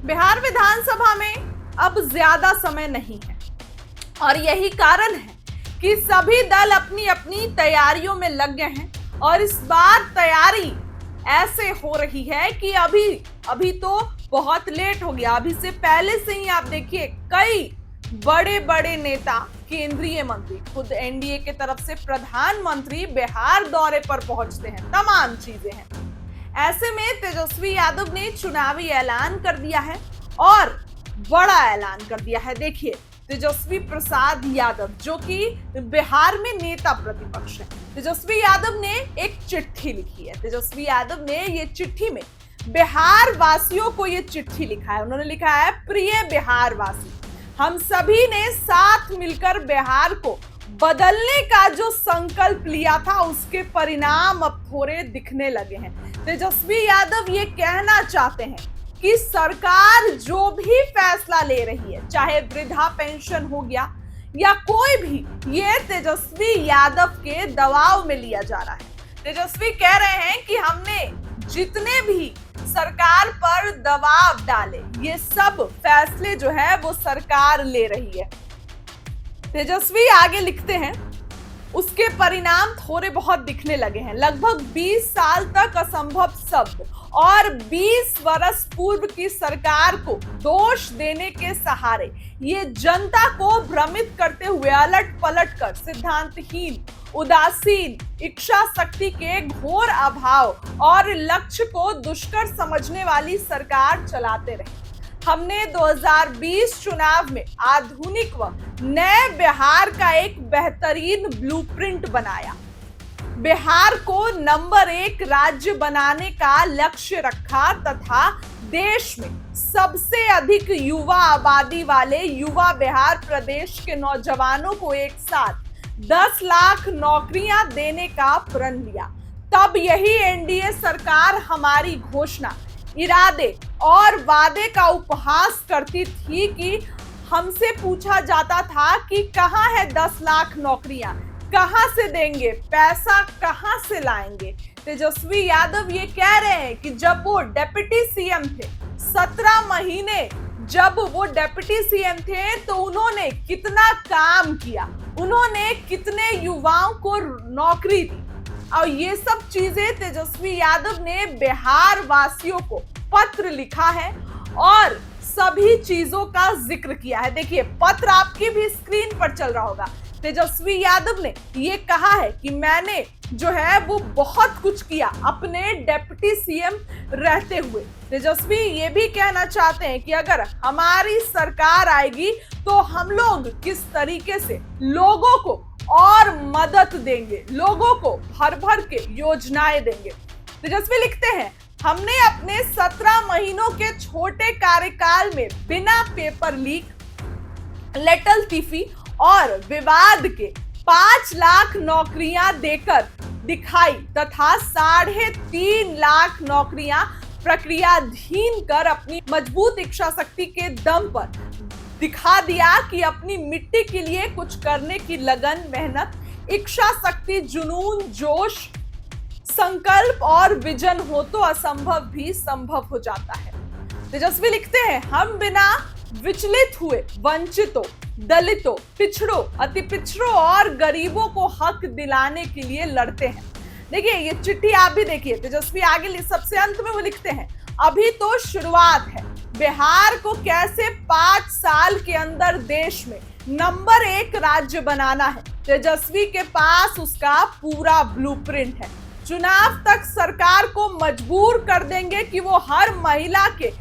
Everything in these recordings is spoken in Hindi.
बिहार विधानसभा में अब ज्यादा समय नहीं है और यही कारण है कि सभी दल अपनी अपनी तैयारियों में लग गए हैं। और इस बार तैयारी ऐसे हो रही है कि अभी तो बहुत लेट हो गया। अभी से पहले से ही आप देखिए कई बड़े बड़े नेता, केंद्रीय मंत्री, खुद एनडीए के तरफ से प्रधानमंत्री बिहार दौरे पर पहुंचते हैं। तमाम चीजें हैं। ऐसे में तेजस्वी यादव ने चुनावी ऐलान कर दिया है और बड़ा ऐलान कर दिया है। देखिए, तेजस्वी प्रसाद यादव जो कि बिहार में नेता प्रतिपक्ष है, तेजस्वी यादव ने एक चिट्ठी लिखी है। तेजस्वी यादव ने ये चिट्ठी में बिहार वासियों को ये चिट्ठी लिखा है। उन्होंने लिखा है, प्रिय बिहार वासी, हम सभी ने साथ मिलकर बिहार को बदलने का जो संकल्प लिया था उसके परिणाम अब थोड़े दिखने लगे हैं। तेजस्वी यादव ये कहना चाहते हैं कि सरकार जो भी फैसला ले रही है, चाहे वृद्धा पेंशन हो गया या कोई भी, ये तेजस्वी यादव के दबाव में लिया जा रहा है। तेजस्वी कह रहे हैं कि हमने जितने भी सरकार पर दबाव डाले, ये सब फैसले जो है वो सरकार ले रही है। तेजस्वी आगे लिखते हैं, उसके परिणाम थोड़े बहुत दिखने लगे हैं। लगभग 20 साल तक असंभव शब्द और 20 वर्ष पूर्व की सरकार को दोष देने के सहारे ये जनता को भ्रमित करते हुए अलट पलट कर सिद्धांतहीन, उदासीन, इच्छा शक्ति के घोर अभाव और लक्ष्य को दुष्कर समझने वाली सरकार चलाते रहे। हमने 2020 चुनाव में आधुनिक व नए बिहार का एक बेहतरीन ब्लूप्रिंट बनाया। बिहार को नंबर 1 राज्य बनाने का लक्ष्य रखा तथा देश में सबसे अधिक युवा आबादी वाले युवा बिहार प्रदेश के नौजवानों को एक साथ 10 लाख नौकरियां देने का प्रण लिया। तब यही एनडीए सरकार हमारी घोषणा, इरादे और वादे का उपहास करती थी कि हमसे पूछा जाता था कि कहां है 10 लाख नौकरियां, कहां से देंगे, पैसा कहां से लाएंगे। तेजस्वी यादव ये कह रहे हैं कि जब वो डेप्यूटी सीएम थे, 17 महीने जब वो डेप्यूटी सीएम थे तो उन्होंने कितना काम किया, उन्होंने कितने युवाओं को नौकरी दी। और ये सब चीजें तेजस्वी यादव ने बिहार वासियों को पत्र लिखा है और सभी चीजों का जिक्र किया है। देखिए, पत्र आपकी भी स्क्रीन पर चल रहा होगा। तेजस्वी यादव ने ये कहा है कि मैंने जो है वो बहुत कुछ किया अपने डेप्यूटी सीएम रहते हुए। तेजस्वी ये भी कहना चाहते हैं कि अगर हमारी सरकार आएगी तो हम लोग किस तरीके से लोगों को और मदद देंगे, लोगों को भर भर के योजनाएं देंगे। तेजस्वी लिखते हैं, हमने अपने 17 महीनों के छोटे कार्यकाल में बिना पेपर लीक, लेटलतीफी और विवाद के 5 लाख नौकरियां देकर दिखाई तथा 3.5 लाख नौकरियां प्रक्रियाधीन कर अपनी मजबूत इच्छा शक्ति के दम पर दिखा दिया कि अपनी मिट्टी के लिए कुछ करने की लगन, मेहनत, इच्छा शक्ति, जुनून, जोश, संकल्प और विजन हो तो असंभव भी संभव हो जाता है। तेजस्वी लिखते हैं, हम बिना विचलित हुए वंचितों, दलितों, पिछड़ों, अति पिछड़ों और गरीबों को हक दिलाने के लिए लड़ते हैं। देखिए, ये चिट्ठी आप भी देखिए। तेजस्वी आगे सबसे अंत में वो लिखते हैं, अभी तो शुरुआत है। बिहार को कैसे 5 साल के अंदर देश में नंबर 1 राज्य बनाना है, तेजस्वी के पास उसका पूरा ब्लूप्रिंट है। चुनाव तक सरकार को मजबूर कर देंगे कि वो हर महिला के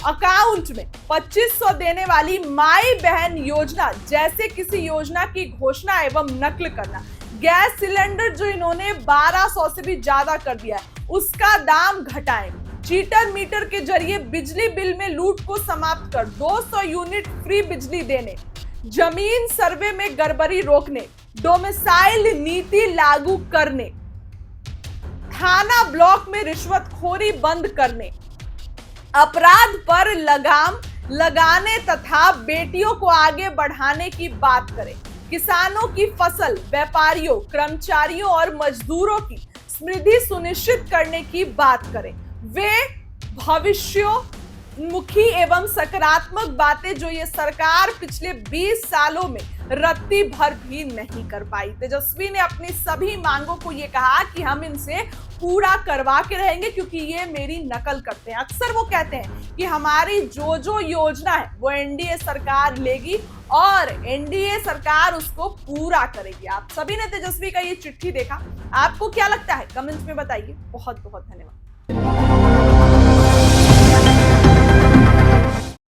अकाउंट में 2500 देने वाली माई बहन योजना जैसे किसी योजना की घोषणा एवं नकल करना। गैस सिलेंडर जो इन्होंने 1200 से भी ज्यादा कर दिया है, उसका दाम घटाएं। चीटर मीटर के जरिए बिजली बिल में लूट को समाप्त कर 200 यूनिट फ्री बिजली देने, जमीन सर्वे में गड़बड़ी रोकने, डोमिसाइल नीति लागू करने, थाना ब्लॉक में रिश्वतखोरी बंद करने, अपराध पर लगाम लगाने तथा बेटियों को आगे बढ़ाने की बात करें। किसानों की फसल, व्यापारियों, कर्मचारियों और मजदूरों की समृद्धि सुनिश्चित करने की बात करें। वे भविष्यों मुखी एवं सकारात्मक बातें जो ये सरकार पिछले 20 सालों में रत्ती भर भी नहीं कर पाई। तेजस्वी ने अपनी सभी मांगों को ये कहा कि हम इनसे पूरा करवा के रहेंगे क्योंकि ये मेरी नकल करते हैं। अक्सर वो कहते हैं कि हमारी जो जो योजना है वो एनडीए सरकार लेगी और एनडीए सरकार उसको पूरा करेगी। आप सभी ने तेजस्वी का ये चिट्ठी देखा, आपको क्या लगता है कमेंट्स में बताइए। बहुत बहुत धन्यवाद।